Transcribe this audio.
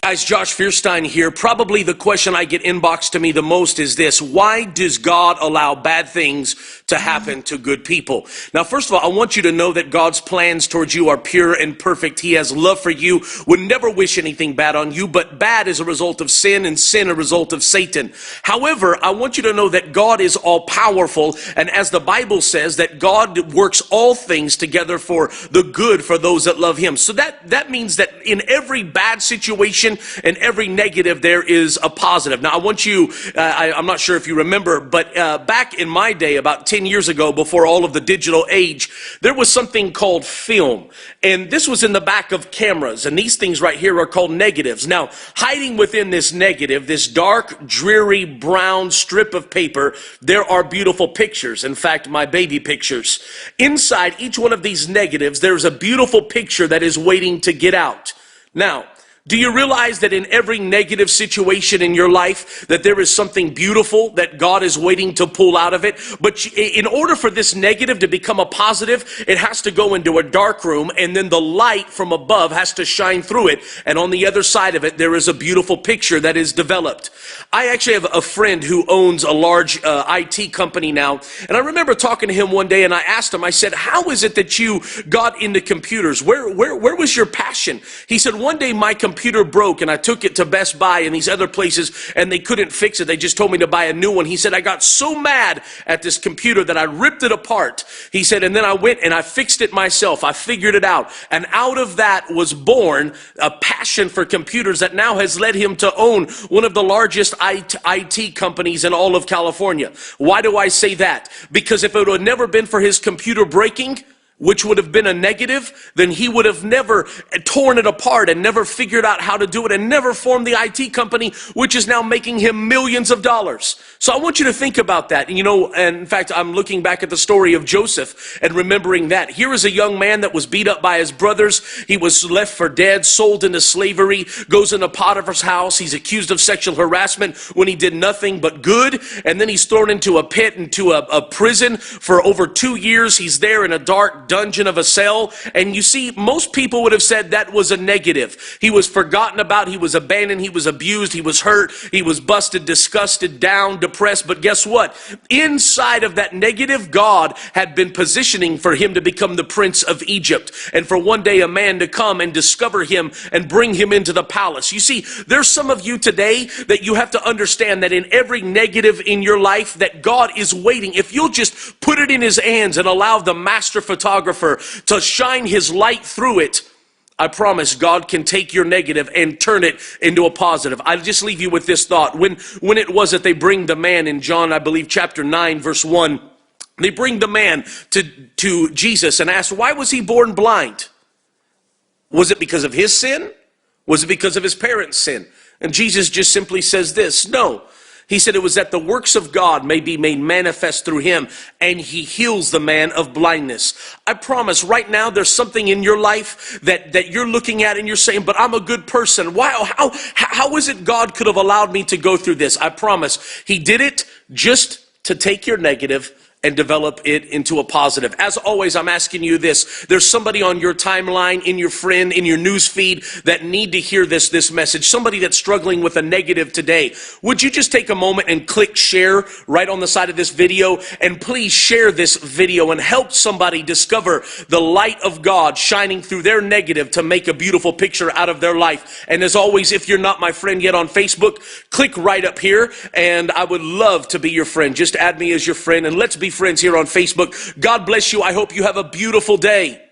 Guys, Josh Fierstein here. Probably the question I get inboxed to me the most is this: why does God allow bad things to happen to good people? Now, first of all, I want you to know that God's plans towards you are pure and perfect. He has love for you, would never wish anything bad on you, but bad is a result of sin, and sin a result of Satan. However, I want you to know that God is all powerful, and as the Bible says, that God works all things together for the good for those that love him. So that means that in every bad situation and every negative, there is a positive. Now, I want you, I'm not sure if you remember, but back in my day, about 10 years ago, before all of the digital age, there was something called film. And this was in the back of cameras. And these things right here are called negatives. Now, hiding within this negative, this dark, dreary, brown strip of paper, there are beautiful pictures. In fact, my baby pictures. Inside each one of these negatives, there's a beautiful picture that is waiting to get out. Now, do you realize that in every negative situation in your life that there is something beautiful that God is waiting to pull out of it? But in order for this negative to become a positive, it has to go into a dark room, and then the light from above has to shine through it. And on the other side of it, there is a beautiful picture that is developed. I actually have a friend who owns a large IT company now. And I remember talking to him one day, and I asked him, I said, how is it that you got into computers? Where was your passion? He said, one day my computer broke and I took it to Best Buy and these other places and they couldn't fix it. They just told me to buy a new one. He said, I got so mad at this computer that I ripped it apart. He said, and then I went and I fixed it myself. I figured it out. And out of that was born a passion for computers that now has led him to own one of the largest IT companies in all of California. Why do I say that? Because if it had never been for his computer breaking, which would have been a negative, then he would have never torn it apart and never figured out how to do it and never formed the IT company, which is now making him millions of dollars. So I want you to think about that. You know, and in fact, I'm looking back at the story of Joseph and remembering that. Here is a young man that was beat up by his brothers. He was left for dead, sold into slavery, goes into Potiphar's house. He's accused of sexual harassment when he did nothing but good. And then he's thrown into a pit, into a prison for over 2 years. He's there in a dark dungeon of a cell. And you see, most people would have said that was a negative. He was forgotten about. He was abandoned. He was abused. He was hurt. He was busted, disgusted, down, depressed. But guess what? Inside of that negative, God had been positioning for him to become the prince of Egypt. And for one day a man to come and discover him and bring him into the palace. You see, there's some of you today that you have to understand that in every negative in your life that God is waiting. If you'll just put it in his hands and allow the master photographer to shine his light through it, I promise God can take your negative and turn it into a positive. I'll just leave you with this thought. When it was that they bring the man in John, I believe, chapter 9, verse 1, they bring the man to Jesus and ask, why was he born blind? Was it because of his sin? Was it because of his parents' sin? And Jesus just simply says this, no. He said it was that the works of God may be made manifest through him, and he heals the man of blindness. I promise right now there's something in your life that you're looking at and you're saying, but I'm a good person. Why? How is it God could have allowed me to go through this? I promise he did it just to take your negative and develop it into a positive. As always, I'm asking you this. There's somebody on your timeline, in your friend, in your news feed that need to hear this message. Somebody that's struggling with a negative today. Would you just take a moment and click share right on the side of this video? And please share this video and help somebody discover the light of God shining through their negative to make a beautiful picture out of their life. And as always, if you're not my friend yet on Facebook, click right up here. And I would love to be your friend. Just add me as your friend and let's be friends here on Facebook. God bless you. I hope you have a beautiful day.